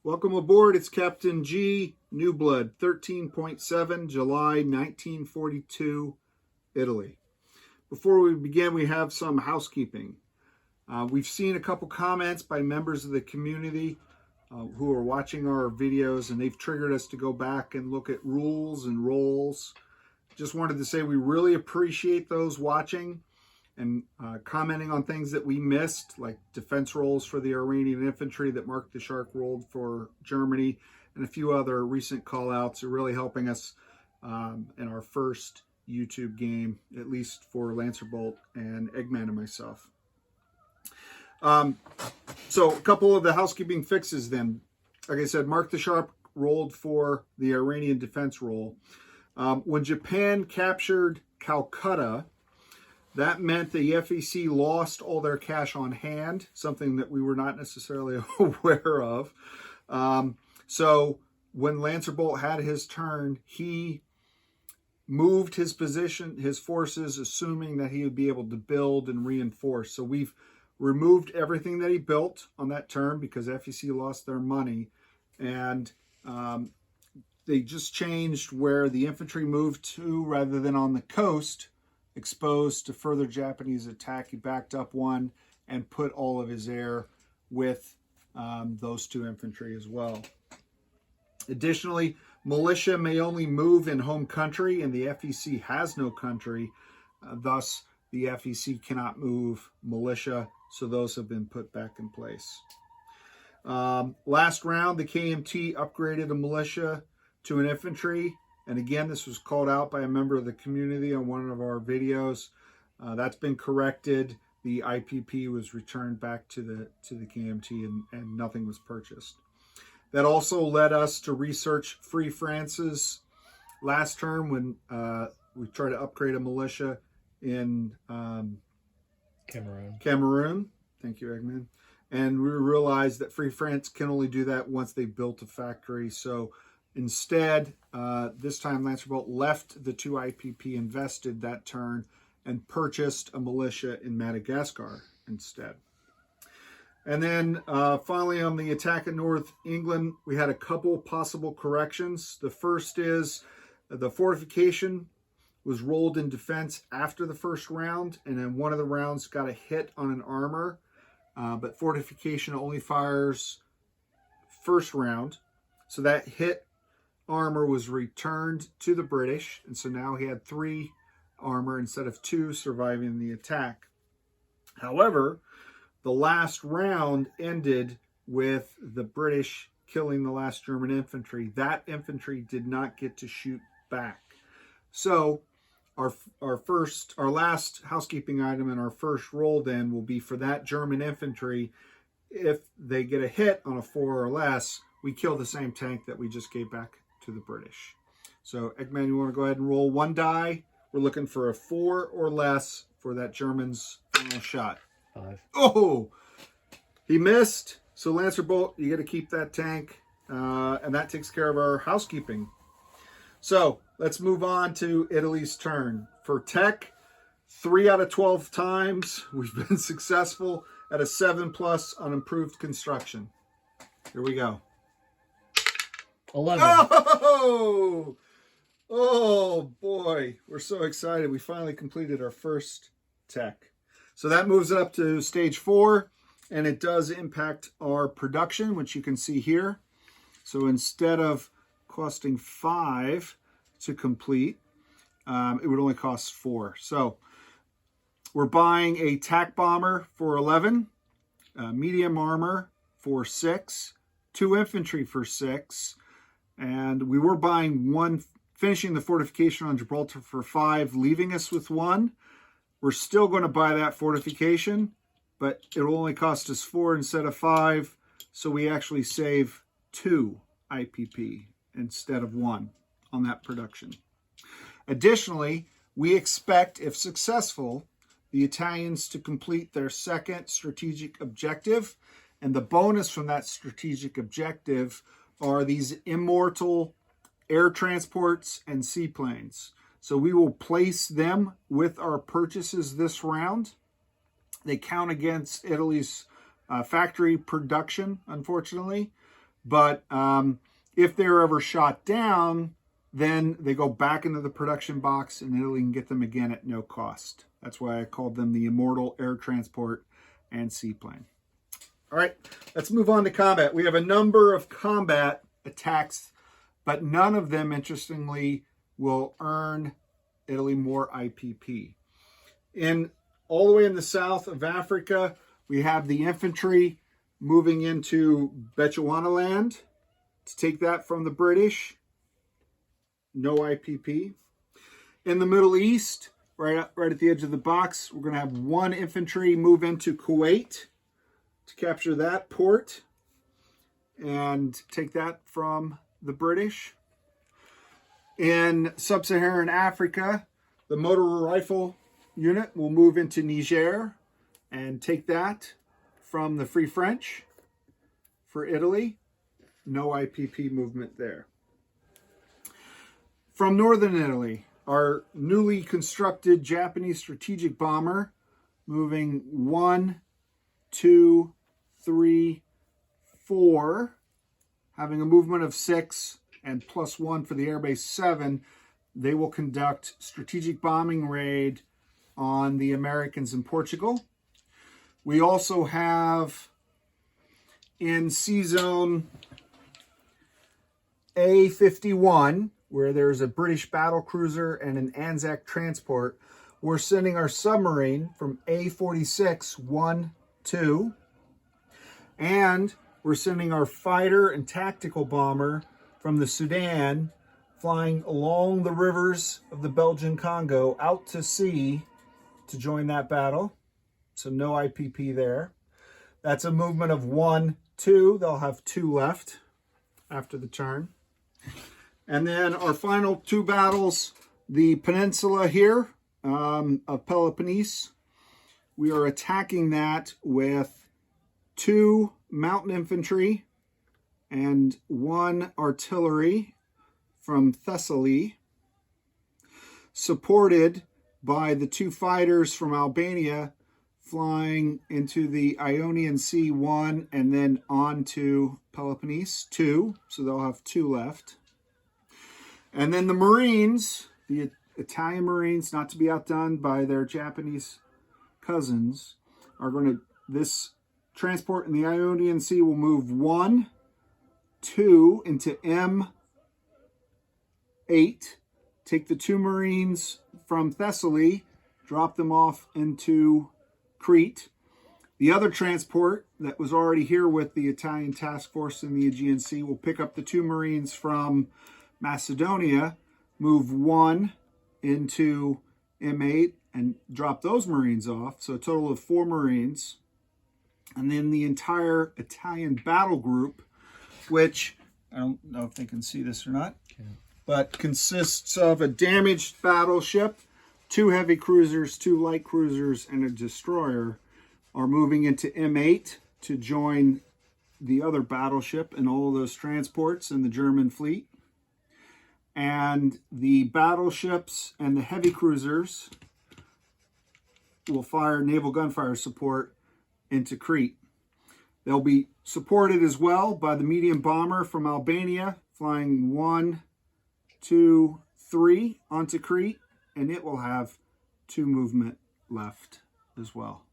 Welcome aboard. It's Captain G, Newblood, 13.7, July 1942, Italy. Before we begin, we have some housekeeping. We've seen a couple comments by members of the community who are watching our videos, and they've triggered us to go back and look at rules and roles. Just wanted to say we really appreciate those watching and commenting on things that we missed, like defense roles for the Iranian infantry that Mark the Shark rolled for Germany, and a few other recent call-outs are really helping us in our first YouTube game, at least for Lancerbolt and Eggman and myself. So a couple of the housekeeping fixes then. Like I said, Mark the Shark rolled for the Iranian defense role. When Japan captured Calcutta, that meant the FEC lost all their cash on hand, something that we were not necessarily aware of. So when Lancerbolt had his turn, he moved his position, his forces, assuming that he would be able to build and reinforce. So we've removed everything that he built on that turn because FEC lost their money. And they just changed where the infantry moved to rather than on the coast, exposed to further Japanese attack. He backed up one and put all of his air with those two infantry as well. Additionally, militia may only move in home country, and the FEC has no country. Thus, the FEC cannot move militia, so those have been put back in place. Last round, the KMT upgraded a militia to an infantry. And again, this was called out by a member of the community on one of our videos. That's been corrected. The IPP was returned back to the KMT, and nothing was purchased. That also led us to research Free France's last term when we tried to upgrade a militia in Cameroon. Thank you, Eggman. And we realized that Free France can only do that once they built a factory. So instead, this time Lancerbolt left the two IPP invested that turn and purchased a militia in Madagascar instead. And then finally on the attack in North England, we had a couple possible corrections. The first is the fortification was rolled in defense after the first round, and then one of the rounds got a hit on an armor, but fortification only fires first round. So that hit armor was returned to the British, and so now he had 3 armor instead of 2 surviving the attack. However, the last round ended with the British killing the last German infantry. That infantry did not get to shoot back. So our last housekeeping item and our first roll then will be for that German infantry. If they get a hit on a 4 or less, we kill the same tank that we just gave back to the British. So Eggman, you want to go ahead and roll 1 die? We're looking for a 4 or less for that German's final shot. 5. Oh, he missed. So Lancerbolt, you got to keep that tank, and that takes care of our housekeeping. So let's move on to Italy's turn. For tech, 3 out of 12 times we've been successful at a 7+ on improved construction. Here we go. 11. Oh boy, we're so excited. We finally completed our first tech. So that moves it up to stage 4, and it does impact our production, which you can see here. So instead of costing 5 to complete, it would only cost 4. So we're buying a tack bomber for 11, medium armor for 6, 2 infantry for 6, and we were buying 1, finishing the fortification on Gibraltar for 5, leaving us with 1. We're still going to buy that fortification, but it will only cost us 4 instead of 5, so we actually save 2 IPP instead of 1 on that production. Additionally, we expect, if successful, the Italians to complete their second strategic objective, and the bonus from that strategic objective are these immortal air transports and seaplanes. So we will place them with our purchases this round. They count against Italy's factory production, unfortunately, But if they're ever shot down, then they go back into the production box and Italy can get them again at no cost. That's why I called them the Immortal Air Transport and Seaplane. All right, let's move on to combat. We have a number of combat attacks, but none of them, interestingly, will earn Italy more IPP. All the way in the south of Africa, we have the infantry moving into Bechuanaland to take that from the British. No IPP. In the Middle East, right at the edge of the box, we're going to have one infantry move into Kuwait to capture that port and take that from the British. In sub-Saharan Africa, the motor rifle unit will move into Niger and take that from the Free French. For Italy, no IPP movement there. From northern Italy, our newly constructed Japanese strategic bomber moving 1, 2, 3, 4, having a movement of 6 and +1 for the airbase 7. They will conduct strategic bombing raid on the Americans in Portugal. We also have in C-Zone A51, where there's a British battle cruiser and an Anzac transport, we're sending our submarine from A46 1, 2, and we're sending our fighter and tactical bomber from the Sudan, flying along the rivers of the Belgian Congo out to sea to join that battle. So no IPP there. That's a movement of 1, 2. They'll have 2 left after the turn. And then our final 2 battles, the peninsula here of Peloponnese. We are attacking that with 2 mountain infantry and 1 artillery from Thessaly, supported by the 2 fighters from Albania flying into the Ionian Sea 1 and then on to Peloponnese 2. So they'll have 2 left. And then the Marines, the Italian Marines, not to be outdone by their Japanese cousins, are going to, this transport in the Ionian Sea will move 1, 2 into M8, take the 2 Marines from Thessaly, drop them off into Crete. The other transport that was already here with the Italian task force in the Aegean Sea will pick up the 2 Marines from Macedonia, move 1 into M8 and drop those Marines off. So a total of 4 Marines. And then the entire Italian battle group, which I don't know if they can see this or not, but consists of a damaged battleship, 2 heavy cruisers, 2 light cruisers, and a destroyer, are moving into M8 to join the other battleship and all those transports in the German fleet. And the battleships and the heavy cruisers will fire naval gunfire support into Crete. They'll be supported as well by the medium bomber from Albania, flying 1, 2, 3 onto Crete, and it will have 2 movement left as well.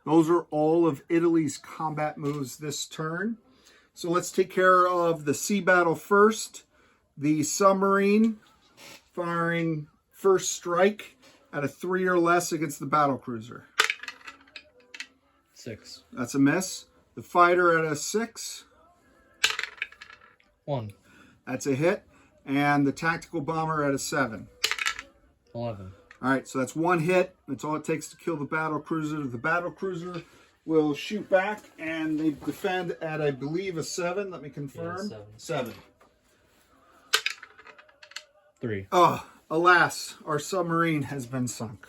Those are all of Italy's combat moves this turn. So let's take care of the sea battle first. The submarine firing first strike at a 3 or less against the battle cruiser. 6. That's a miss. The fighter at a 6. 1. That's a hit. And the tactical bomber at a 7. 11. All right, so that's 1 hit. That's all it takes to kill the battle cruiser. The battle cruiser will shoot back, and they defend at, I believe, a 7. Let me confirm. Yeah, 7. 3. Oh, alas, our submarine has been sunk.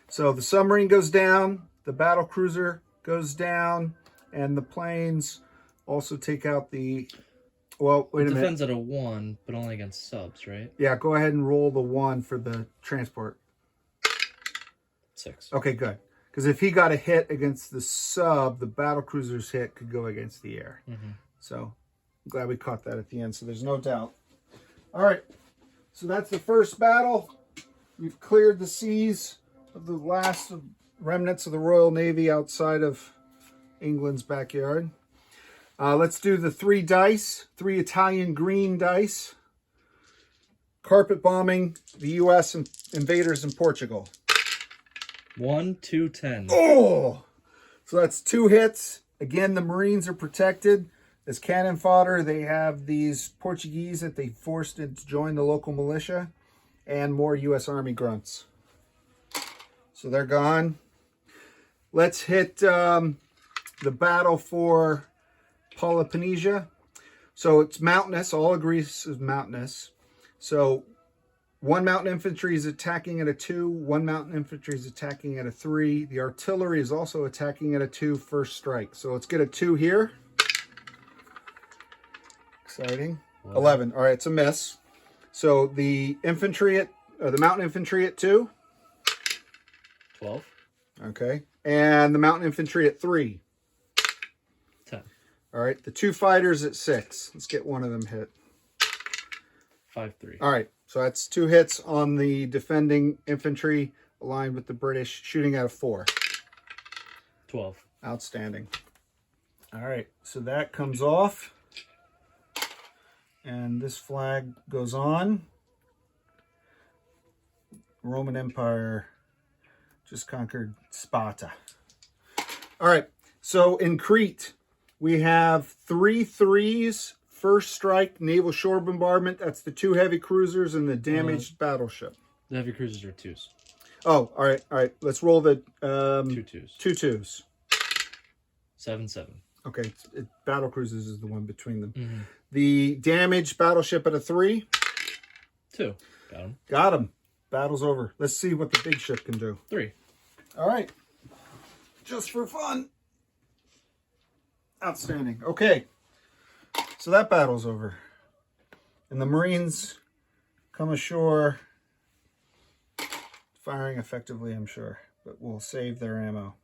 So the submarine goes down, the battle cruiser goes down, and the planes also take out the... Well, wait a minute. Defends at a 1, but only against subs, right? Yeah, go ahead and roll the 1 for the transport. 6. Okay, good. Because if he got a hit against the sub, the battle cruiser's hit could go against the air. Mm-hmm. So I'm glad we caught that at the end, so there's no doubt. All right, so that's the first battle. We've cleared the seas of the last remnants of the Royal Navy outside of England's backyard. Let's do the 3 dice, 3 Italian green dice. Carpet bombing the U.S. invaders in Portugal. 1, 2, 10. Oh! So that's 2 hits. Again, the Marines are protected. As cannon fodder, they have these Portuguese that they forced to join the local militia and more U.S. Army grunts. So they're gone. Let's hit the battle for Peloponnese. So it's mountainous. All Greece is mountainous. So 1 mountain infantry is attacking at a 2. 1 mountain infantry is attacking at a 3. The artillery is also attacking at a 2 first strike. So let's get a 2 here. Exciting. 11. All right, it's a miss. So the infantry at the mountain infantry at 2. 12. Okay. And the mountain infantry at 3. 10. All right. The 2 fighters at 6. Let's get one of them hit. 5, 3. All right. So that's 2 hits on the defending infantry aligned with the British, shooting out of 4. 12. Outstanding. All right. So that comes off. And this flag goes on. Roman Empire just conquered Sparta. All right. So in Crete, we have 3 3s. First strike, naval shore bombardment. That's the 2 heavy cruisers and the damaged battleship. The heavy cruisers are 2s. Oh, all right, all right. Let's roll the 2 2s. 2 2s. 7 7. Okay, battle cruisers is the one between them. Mm-hmm. The damaged battleship at a 3. 2. Got him. Got him. Battle's over. Let's see what the big ship can do. 3. All right. Just for fun. Outstanding. Okay. So that battle's over. And the Marines come ashore, firing effectively, I'm sure, but we'll save their ammo.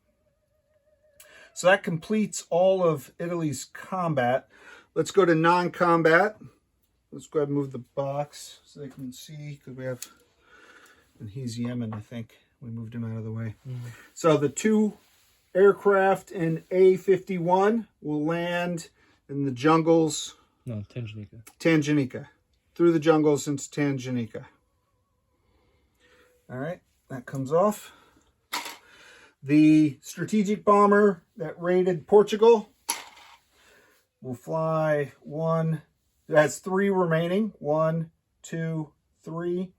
So that completes all of Italy's combat. Let's go to non-combat. Let's go ahead and move the box so they can see, because we have, and he's Yemen, I think. We moved him out of the way. Mm-hmm. So the 2 aircraft in A-51 will land in the jungles. No, Tanganyika. Tanganyika. Through the jungles into Tanganyika. All right, that comes off. The strategic bomber that raided Portugal will fly 1. It has 3 remaining. 1, 2, 3.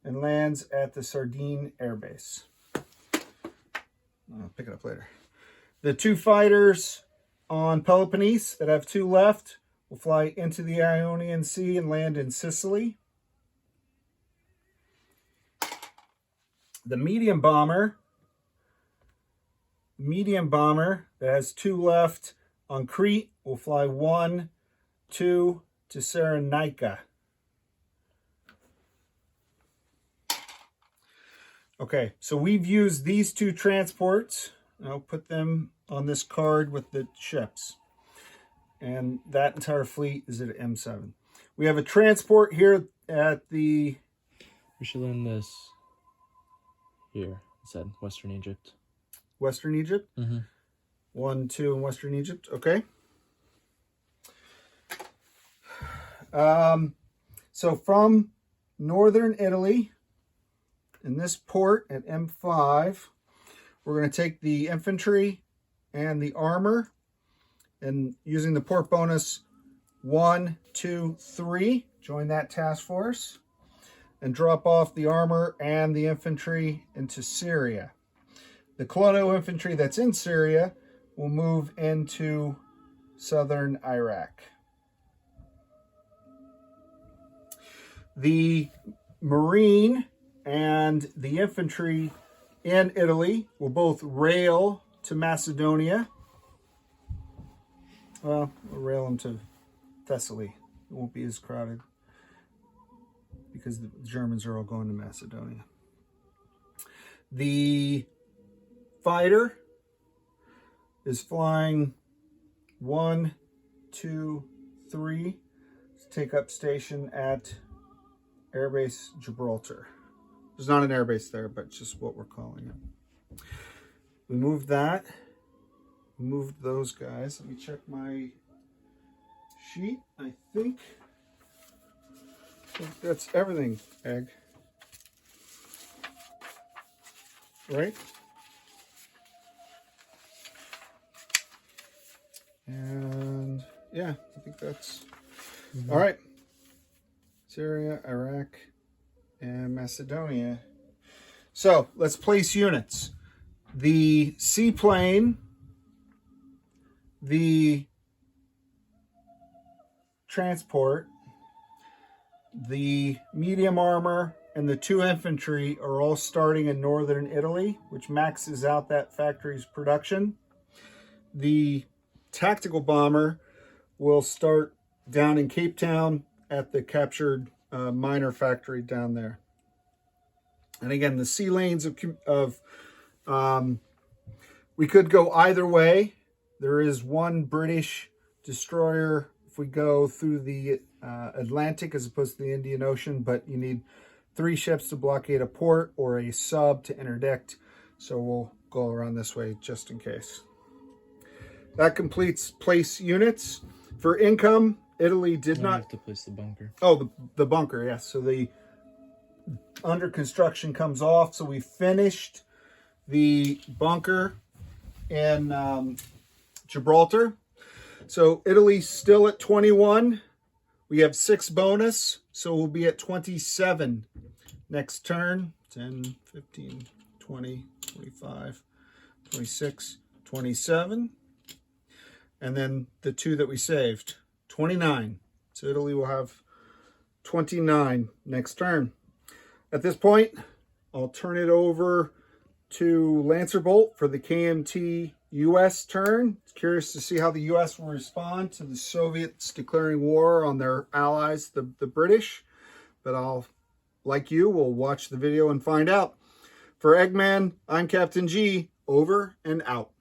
And lands at the Sardine Air Base. I'll pick it up later. The 2 fighters on Peloponnese that have 2 left will fly into the Ionian Sea and land in Sicily. The medium bomber that has 2 left on Crete will fly 1, 2 to Cyrenaica. Okay, so we've used these 2 transports. I'll put them on this card with the ships. And that entire fleet is at M7. We have a transport here at the... We should land this here, it said, Western Egypt. Western Egypt? Mm-hmm. 1, 2 in Western Egypt. Okay. So from northern Italy, in this port at M5, we're going to take the infantry and the armor, and using the port bonus 1, 2, 3, join that task force, and drop off the armor and the infantry into Syria. The colonial infantry that's in Syria will move into southern Iraq. The Marine and the infantry in Italy will both rail to Macedonia. Well, we'll rail them to Thessaly. It won't be as crowded because the Germans are all going to Macedonia. The fighter is flying 1, 2, Jul43 to take up station at Airbase Gibraltar. There's not an airbase there, but just what we're calling it. We moved that. We moved those guys. Let me check my sheet. I think that's everything, Egg. Right? And yeah, I think that's all right. Syria, Iraq, and Macedonia. So let's place units. The seaplane, the transport, the medium armor, and the 2 infantry are all starting in northern Italy, which maxes out that factory's production. The tactical bomber will start down in Cape Town at the captured miner factory down there. And again, the sea lanes of we could go either way. There is one British destroyer if we go through the Atlantic as opposed to the Indian Ocean, but you need 3 ships to blockade a port or a sub to interdict. So we'll go around this way just in case. That completes place units. For income, Italy did not have to place the bunker. Oh, the bunker, yes. So the under construction comes off. So we finished the bunker in Gibraltar. So Italy's still at 21. We have 6 bonus, so we'll be at 27 next turn. 10, 15, 20, 25, 26, 27. And then the 2 that we saved, 29. So Italy will have 29 next turn. At this point, I'll turn it over to Lancerbolt for the KMT U.S. turn. Curious to see how the U.S. will respond to the Soviets declaring war on their allies, the British. But I'll, like you, will watch the video and find out. For Eggman, I'm Captain G. Over and out.